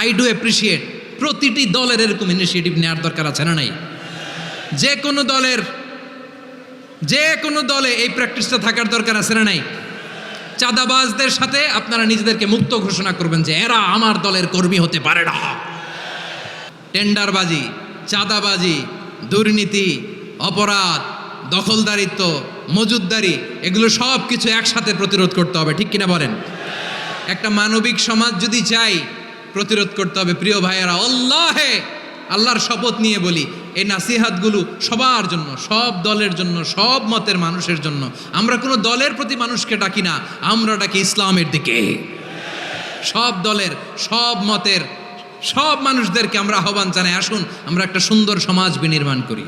I do appreciate প্রতিটি দলের এরকম ইনিশিয়েটিভ নেওয়ার দরকার আছে না নাই? যে কোনো দলে এই প্র্যাকটিসটা থাকার দরকার আছে না নাই? চাঁদাবাজদের সাথে আপনারা নিজেদেরকে মুক্ত ঘোষণা করবেন যে এরা আমার দলের কর্মী হতে পারে না। টেন্ডারবাজি, চাঁদাবাজি, দুর্নীতি, অপরাধ, দখলদারিত্ব, মজুদদারি, এগুলো সব কিছু একসাথে প্রতিরোধ করতে হবে, ঠিক কিনা বলেন? একটা মানবিক সমাজ যদি চাই, প্রতিরোধ করতে হবে। প্রিয় ভাইয়েরা, আল্লাহর শপথ নিয়ে বলি, এই নাসিহাতগুলো সবার জন্য, সব দলের জন্য, সব মতের মানুষের জন্য। আমরা কোনো দলের প্রতি মানুষকে ডাকি না, আমরা ডাকি ইসলামের দিকে। সব দলের, সব মতের, সব মানুষদেরকে আমরা আহ্বান জানাই, আসুন আমরা একটা সুন্দর সমাজ বিনির্মাণ করি।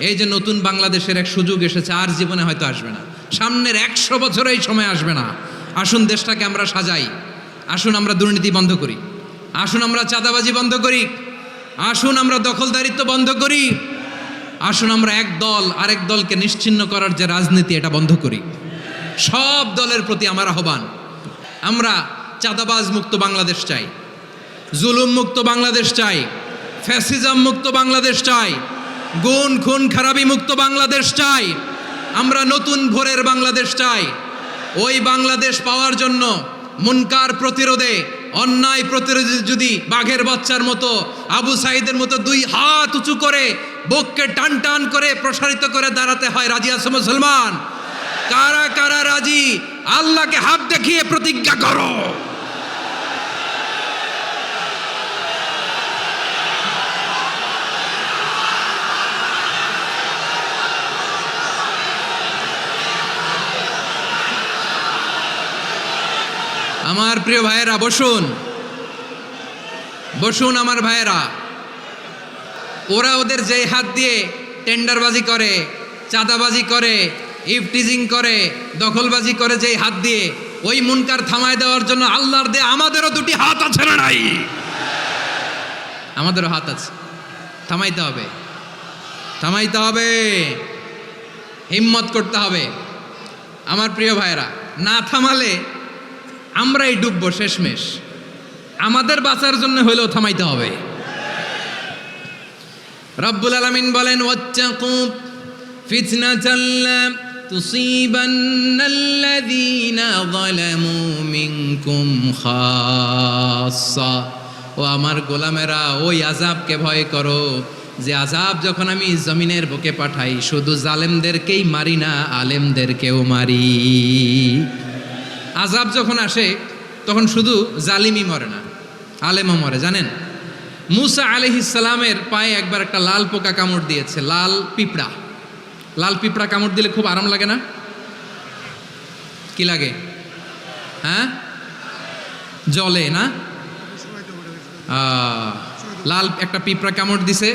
এই যে নতুন বাংলাদেশের এক সুযোগ এসেছে, আর জীবনে হয়তো আসবে না, সামনের 100 বছর এই সময় আসবে না। আসুন দেশটাকে আমরা সাজাই, আসুন আমরা দুর্নীতি বন্ধ করি, আসুন আমরা চাঁদাবাজি বন্ধ করি, আসুন আমরা দখলদারিত্ব বন্ধ করি, আসুন আমরা এক দল আরেক দলকে নিশ্চিহ্ন করার যে রাজনীতি, এটা বন্ধ করি। সব দলের প্রতি আমার আহ্বান, আমরা চাঁদাবাজ মুক্ত বাংলাদেশ চাই, জুলুম মুক্ত বাংলাদেশ চাই, ফ্যাসিজম মুক্ত বাংলাদেশ চাই, গুণ খুন খারাপি মুক্ত বাংলাদেশ চাই, আমরা নতুন ভোরের বাংলাদেশ চাই। ওই বাংলাদেশ পাওয়ার জন্য মুনকার প্রতিরোধে, অন্যায় প্রতিরোধে যদি বাঘের বাচ্চার মতো, আবু সাঈদের মতো 2 হাত উঁচু করে বুককে টান টান করে প্রসারিত করে দাঁড়াতে হয়, রাজি আছো মুসলমান? কারা কারা রাজি? আল্লাহকে হাত দেখিয়ে প্রতিজ্ঞা করো। আমার প্রিয় ভাইয়েরা, বসুন বসুন আমার ভাইয়েরা। ওরা ওদের যেই হাত দিয়ে টেন্ডারবাজি করে, চাঁদাবাজি করে, ইফটিজিং করে, দখলবাজি করে, যেই হাত দিয়ে, ওই মুনকার থামায় দেওয়ার জন্য আল্লাহর দে আমাদেরও 2টি হাত আছে না নাই? আমাদেরও হাত আছে, থামাইতে হবে, থামাইতে হবে, হিম্মত করতে হবে। আমার প্রিয় ভাইয়েরা, না থামালে আমরাই ডুববো শেষমেশ। আমাদের বাঁচার জন্য হইলেও থামাইতে হবে। রব্বুল আলামিন বলেন, ওয়াত্তাকু ফিতনাতাল লা তুসিবান্নাল্লাযীনা যালামু মিনকুম খাসসা। ও আমার গোলামেরা, ওই আযাবকে ভয় করো যে আযাব যখন আমি জমিনের বুকে পাঠাই, শুধু জালেমদেরকেই মারি না, আলেমদেরকেও মারি। আযাব যখন আসে তখন শুধু জালিমই মরে না, আলেমও মরে। জানেন, মুসা আলাইহিস সালামের পায়ে একবার একটা লাল পোকা কামড় দিয়েছে, লাল পিঁপড়া। লাল পিঁপড়া কামড় দিলে খুব আরাম লাগে না? কি লাগে? হ্যাঁ, জলে না? লাল একটা পিঁপড়া কামড় দিছে,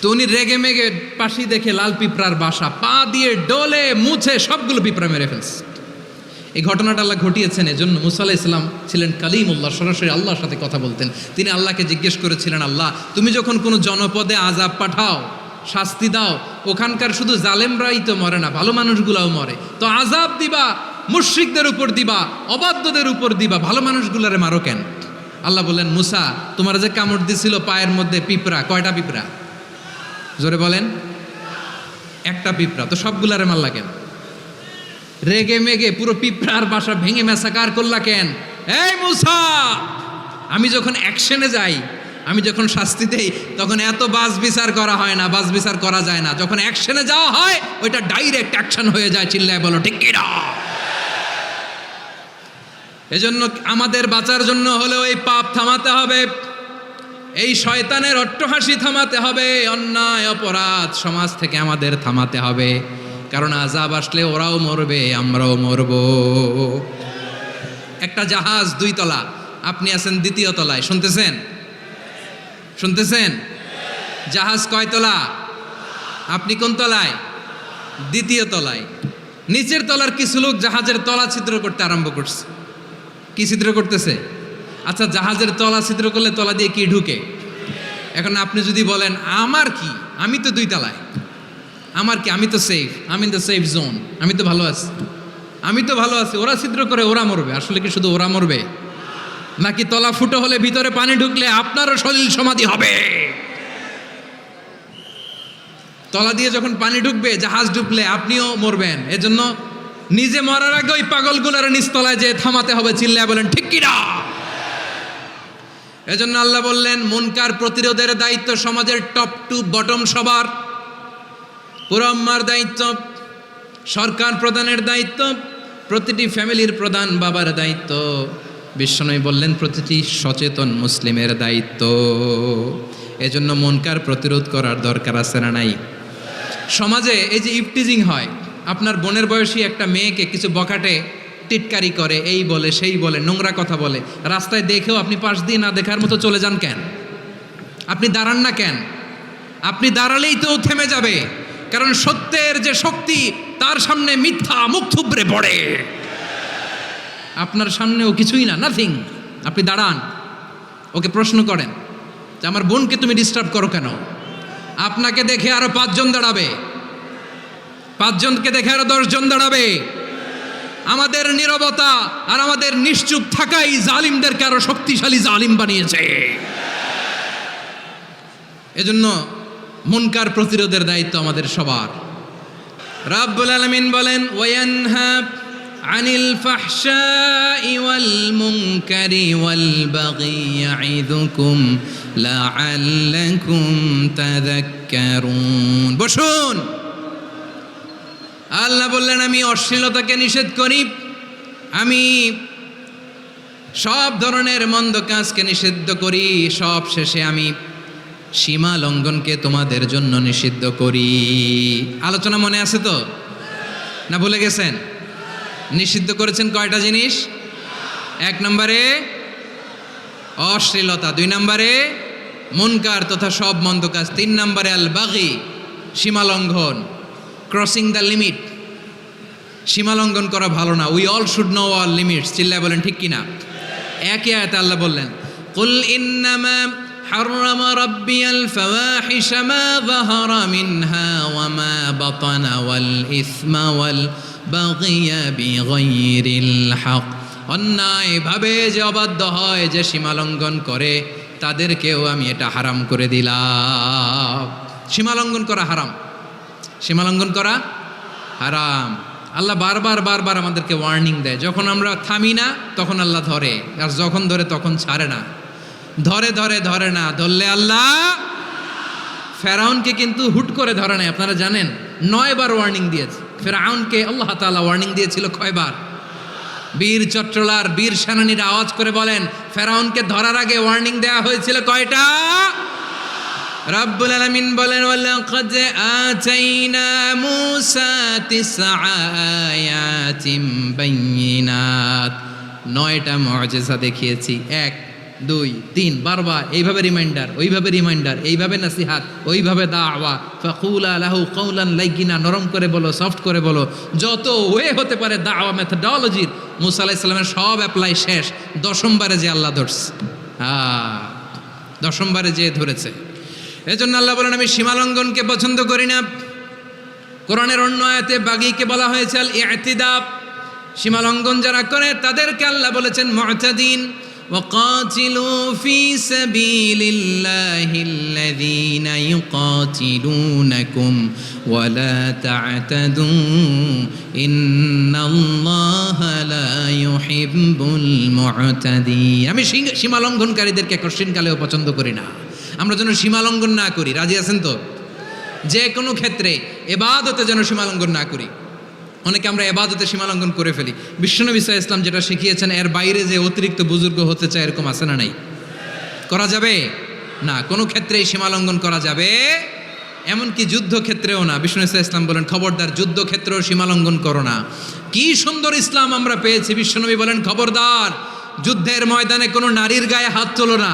তো উনি রেগে মেগে পাশি দেখে লাল পিঁপড়ার বাসা, পা দিয়ে ডলে মুছে সবগুলো পিঁপড়া মেরে ফেলছে। এই ঘটনাটা আল্লাহ ঘটিয়েছেন এজন্য। মুসা আলাইহিস সালাম ছিলেন কালিমুল্লাহ, সরাসরি আল্লাহর সাথে কথা বলতেন। তিনি আল্লাহকে জিজ্ঞেস করেছিলেন, আল্লাহ তুমি যখন কোনো জনপদে আযাব পাঠাও, শাস্তি দাও, ওখানকার শুধু জালেমরাই তো মরে না, ভালো মানুষগুলাও মরে, তো আযাব দিবা মুশরিকদের উপর দিবা, অবাধ্যদের উপর দিবা, ভালো মানুষগুলারে মারো কেন? আল্লাহ বললেন, মুসা তোমার যে কামড় দিছিল পায়ের মধ্যে পিঁপড়া, কয়টা পিঁপড়া? জোরে বলেন। একটা পিঁপড়া, তো সবগুলারে মারলা কেন? রেগে মেগে পুরো পিঁপড়ার বাসা ভেঙে ম্যাসাকার করলা কেন? এই মুসা, আমি যখন অ্যাকশনে যাই, আমি যখন শাস্তি দেই, তখন এত বাস বিচার করা হয় না, বাস বিচার করা যায় না। যখন অ্যাকশনে যাওয়া হয়, ওইটা ডাইরেক্ট অ্যাকশন হয়ে যায়। চিল্লায় বলো ঠিক কি না? এজন্য আমাদের বাঁচার জন্য হলেও এই পাপ থামাতে হবে, এই শয়তানের অট্টহাসি থামাতে হবে, অন্যায় অপরাধ সমাজ থেকে আমাদের থামাতে হবে। কারণ আযাব আসলে ওরাও মরবে, আমরাও মরব। একটা জাহাজ 2 তলা, আপনি আছেন 2য় তলায়, শুনতেছেন? শুনতেছেন? জাহাজ কয় তলা? আপনি কোন তলায়? 2য় তলায়। নিচের তলার কিছু লোক জাহাজের তলা ছিদ্র করতে আরম্ভ করছে। কি ছিদ্র করতেছে? আচ্ছা, জাহাজের তলা ছিদ্র করলে তলা দিয়ে কি ঢুকে? এখন আপনি যদি বলেন আমার কি, আমি তো 2 তলায়, আমার কি, আমি তো সেফ, আমি ইন দ্য সেফ জোন, আমি তো ভালো আছি, আমি তো ভালো আছি, ওরা ছিদ্র করে ওরা মরবে। আসলে কি শুধু ওরা মরবে? নাকি তলা ফুটো হলে ভিতরে পানি ঢুকলে আপনারও সলিল সমাধি হবে? তলা দিয়ে যখন পানি ঢুকবে, জাহাজ ঢুকলে আপনিও মরবেন। এজন্য নিজে মরার আগে ওই পাগলগুলোর নিচতলায় যে থামাতে হবে, চিল্লায় বলেন ঠিক কিনা? এজন্য আল্লাহ বললেন মুনকার প্রতিরোধের দায়িত্ব সমাজের টপ টু বটম সবার। পুরো আম্মার দায়িত্ব, সরকার প্রধানের দায়িত্ব, প্রতিটি ফ্যামিলির প্রধান বাবার দায়িত্ব, বিশ্বনবী বললেন প্রতিটি সচেতন মুসলিমের দায়িত্ব। এজন্য মুনকার প্রতিরোধ করার দরকার আছে না নাই? সমাজে এই যে ইফটিজিং হয়, আপনার বোনের বয়সী একটা মেয়েকে কিছু বকাটে টিটকারি করে, এই বলে সেই বলে, নোংরা কথা বলে, রাস্তায় দেখেও আপনি পাশ দিয়ে না দেখার মতো চলে যান কেন? আপনি দাঁড়ান না কেন? আপনি দাঁড়ালেই তো থেমে যাবে, কারণ সত্যের যে শক্তি তার সামনে মিথ্যা মুখ থুবড়ে পড়ে। আপনার সামনেও কিছুই না, নাথিং। আপনি দাঁড়ান, ওকে প্রশ্ন করেন যে আমার বোনকে তুমি ডিস্টার্ব করো কেন? আপনাকে দেখে আরো 5 জন দাঁড়াবে, 5 জনকে দেখে আরো 10 জন দাঁড়াবে। আমাদের নীরবতা আর আমাদের নিশ্চুপ থাকাই জালিমদেরকে আরো শক্তিশালী জালিম বানিয়েছে। এজন্য মুনকার প্রতিরোধের দায়িত্ব আমাদের সবার। রাব্বুল আলামিন বলেন ওয়ায়ানহা আনিল ফাহশাই ওয়াল মুনকারি ওয়াল বাগি ইয়াইদুকুম লাআল্লাকুম তাযাক্কারুন। বসুন। আল্লাহ বললেন আমি অশ্লীলতাকে নিষেধ করি, আমি সব ধরনের মন্দ কাজকে নিষিদ্ধ করি, সব শেষে আমি সীমা লঙ্ঘনকে তোমাদের জন্য নিষিদ্ধ করি। আলোচনা মনে আছে তো, না ভুলে গেছেন? নিষিদ্ধ করেছেন কয়টা জিনিস? 1 নম্বরে অশ্লীলতা, 2 নম্বরে মুনকার তথা সব মন্দ কাজ, 3 নম্বরে আল বাগি সীমা লঙ্ঘন, ক্রসিং দ্য লিমিট। সীমা লঙ্ঘন করা ভালো না। We all should know our limits. চিল্লায় বলেন ঠিক কিনা? একই আয়াতে আল্লাহ বললেন কুল ইন্নামা حرم ربي الفواحش ما ظهر منها وما بطن والإثم والبغي بغير الحق। অন্যায় ভাবে যে অবাধ্য হয়, যে সীমালঙ্ঘন করে, তাদেরকেও আমি এটা হারাম করে দিলাম। সীমালঙ্ঘন করা হারাম, সীমালঙ্ঘন করা হারাম। আল্লাহ বারবার বারবার আমাদেরকে ওয়ার্নিং দেয়। যখন আমরা থামি না তখন আল্লাহ ধরে, আর যখন ধরে তখন ছাড়ে না। ধরে ধরে ধরে না, ধরলে আল্লাহ। ফেরাউনকে কিন্তু হুট করে ধরে নাই, আপনারা জানেন 9 বার ওয়ার্নিং দিয়েছে। ফেরাউনকে আল্লাহ তাআলা ওয়ার্নিং দিয়েছিল কয়বার? বীর চট্টলার বীর সেনানীরা আওয়াজ করে বলেন ফেরাউনকে ধরার আগে ওয়ার্নিং দেওয়া হয়েছিল কয়টা? রাব্বুল আলামিন বলেন ওয়ালাকাদ আতাইনা মূসা 9 আয়াতিন বাইয়িনাত, 9টা মুআজিজা দেখিয়েছি। 1 2 3 বারবার এইভাবে রিমাইন্ডার, ওইভাবে রিমাইন্ডার, এইভাবে নাসিহাত, ওইভাবে দাওয়া। ফাকুলা লাহু কাওলান লাইয়িনা, নরম করে বলো, সফট করে বলো, যত ওয়ে হতে পারে দাওয়া মেথডোলজির। মুসা আলাইহিস সালামের সব অ্যাপ্লাই শেষ, 10ম বারে যে আল্লাহ ধরছে। 10ম বারে যে ধরেছে। এজন্য আল্লাহ বলেন আমি সীমালঙ্ঘনকে পছন্দ করি না। কোরআনের অন্য আয়াতে বাগীকে বলা হয়েছে আল ইতিদা, সীমালঙ্ঘন যারা করে তাদেরকে আল্লাহ বলেছেন মুতাদিন। وقاتلوا في سبيل الله الذين يقاتلونكم ولا تعتدوا إن الله لا يحب المعتدين। আমি সীমা লঙ্ঘনকারীদেরকে কোশ্চেনকালেও পছন্দ করি না। আমরা যেন সীমা লঙ্ঘন না করি, রাজি আছেন তো? যে কোনো ক্ষেত্রে ইবাদতে যেন সীমা লঙ্ঘন না করি। অনেকে আমরা ইবাদতে সীমালঙ্ঘন করে ফেলি। বিশ্বনবী সাল্লাল্লাহু আলাইহি ওয়াসাল্লাম যেটা শিখিয়েছেন এর বাইরে যে অতিরিক্ত বুজুর্গ হতে চায়, এরকম আছে না নাই? করা যাবে না, কোনো ক্ষেত্রেই সীমালঙ্ঘন করা যাবে, এমনকি যুদ্ধক্ষেত্রেও না। বিশ্বনবী সাল্লাল্লাহু আলাইহি ওয়াসাল্লাম বলেন খবরদার যুদ্ধক্ষেত্রেও সীমালঙ্ঘন করো না। কি সুন্দর ইসলাম আমরা পেয়েছি। বিশ্বনবী বলেন খবরদার যুদ্ধের ময়দানে কোনো নারীর গায়ে হাত তোলো না,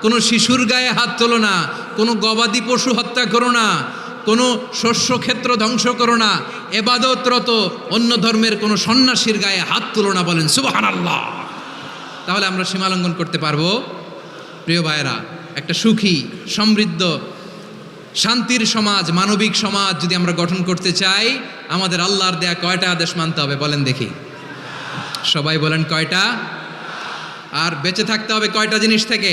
কোনো শিশুর গায়ে হাত তোলো না, কোনো গবাদি পশু হত্যা করো না, কোনো শস্যক্ষেত্র ধ্বংস করো না, ইবাদতরত অন্য ধর্মের কোনো সন্ন্যাসীর গায়ে হাত তুলো না। বলেন সুবহানাল্লাহ। তাহলে আমরা সীমালঙ্ঘন করতে পারবো? প্রিয় ভাইয়েরা, একটা সুখী সমৃদ্ধ শান্তির সমাজ, মানবিক সমাজ যদি আমরা গঠন করতে চাই, আমাদের আল্লাহর দেয়া কয়টা আদেশ মানতে হবে বলেন দেখি? সবাই বলেন কয়টা? আর বেঁচে থাকতে হবে কয়টা জিনিস থেকে?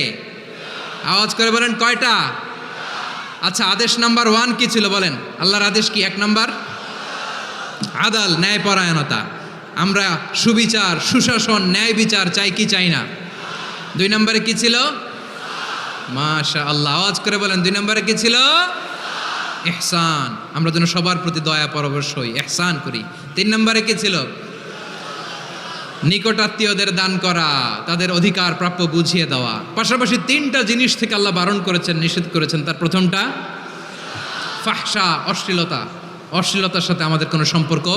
আওয়াজ করে বলেন কয়টা? আচ্ছা, আদেশ নাম্বার 1 কি ছিল বলেন? আল্লাহর আদেশ কি? 1 নাম্বার আদাল, ন্যায়পরায়ণতা। আমরা সুবিচার, সুশাসন, ন্যায় বিচার চাই কি চাই না? 2 নম্বরে কি ছিল? মাশাআল্লাহ, আওয়াজ করে বলেন 2 নম্বরে কি ছিল? ইহসান, আমরা যেন সবার প্রতি দয়া পরবশ হই, ইহসান করি। 3 নম্বরে কি ছিল? নিকটাত্মীয়দের দান করা, তাদের অধিকার প্রাপ্য বুঝিয়ে দেওয়া। পাশাপাশি 3টা জিনিস থেকে আল্লাহ বারণ করেছেন, নিষেধ করেছেন। তার প্রথমটা ফাহশা, অশ্লীলতা। অশ্লীলতার সাথে আমাদের কোনো সম্পর্ক।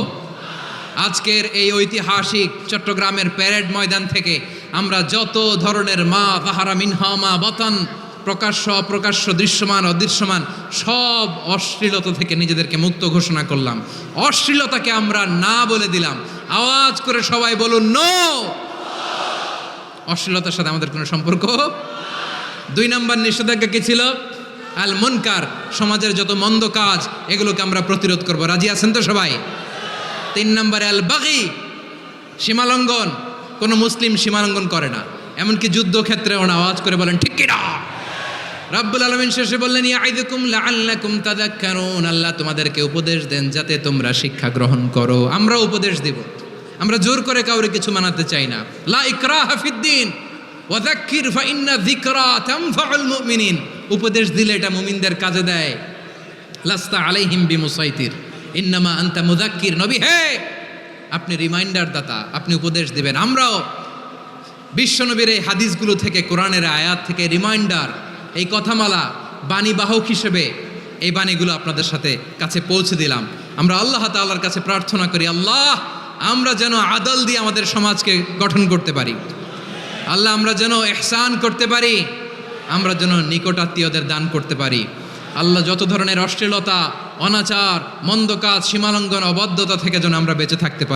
আজকের এই ঐতিহাসিক চট্টগ্রামের প্যারেড ময়দান থেকে আমরা যত ধরনের মা তাহারা মিনহা মা বাতান, প্রকাশ্য অপ্রকাশ্য, দৃশ্যমান অদৃশ্যমান, সব অশ্লীলতা থেকে নিজেদেরকে মুক্ত ঘোষণা করলাম। অশ্লীলতাকে আমরা না বলে দিলাম। আওয়াজ করে সবাই বলুন নো। অশ্লীলতার সাথে আমাদের কোনো সম্পর্ক। 2 নম্বর নিষেধাজ্ঞা কি ছিল? আল মুনকার, সমাজের যত মন্দ কাজ এগুলোকে আমরা প্রতিরোধ করব। রাজি আছেন তো সবাই? 3 নম্বরে আল বাগি, সীমালঙ্ঘন। কোনো মুসলিম সীমালঙ্ঘন করে না, এমনকি যুদ্ধক্ষেত্রেও না। আওয়াজ করে বলেন ঠিক কিনা? রাব্বুল আলামিন শেষে বললেন ইয়াইদুকুম লাআল্লাকুম তাযাক্কারুন, আল্লাহ তোমাদেরকে উপদেশ দেন যাতে তোমরা শিক্ষা গ্রহণ করো। আমরা উপদেশ দেব, আমরা জোর করে কাউরে কিছু মানাতে চাই না। লা ইকরাহা ফিদ্দিন ওয়া যাক্কির ফাইন্না যিকরা তানফাউল মুমিনিন। উপদেশ দিলে এটা মুমিনদের কাজে দেয়। লাস্তা আলাইহিম বিমুসাইতির ইন্নামা আনতা মুযাক্কির। নবী হে, আপনি রিমাইন্ডার দাতা, আপনি উপদেশ দিবেন। আমরাও বিশ্বনবীর এই হাদিসগুলো থেকে, কোরআনের আয়াত থেকে রিমাইন্ডার, এই কথামালা, বাণীবাহক হিসেবে এই বাণীগুলো আপনাদের সাথে কাছে পৌঁছে দিলাম। আমরা আল্লাহ তাআলার কাছে প্রার্থনা করি, আল্লাহ আমরা যেন আদল দিয়ে আমাদের সমাজকে গঠন করতে পারি। আল্লাহ আমরা যেন ইহসান করতে পারি, আমরা যেন নিকটাত্মীয়দের দান করতে পারি। আল্লাহ যত ধরনের অশ্লীলতা, অনাচার, মন্দ কাজ, সীমালঙ্ঘন, অবাধ্যতা থেকে যেন আমরা বেঁচে থাকতে পারি।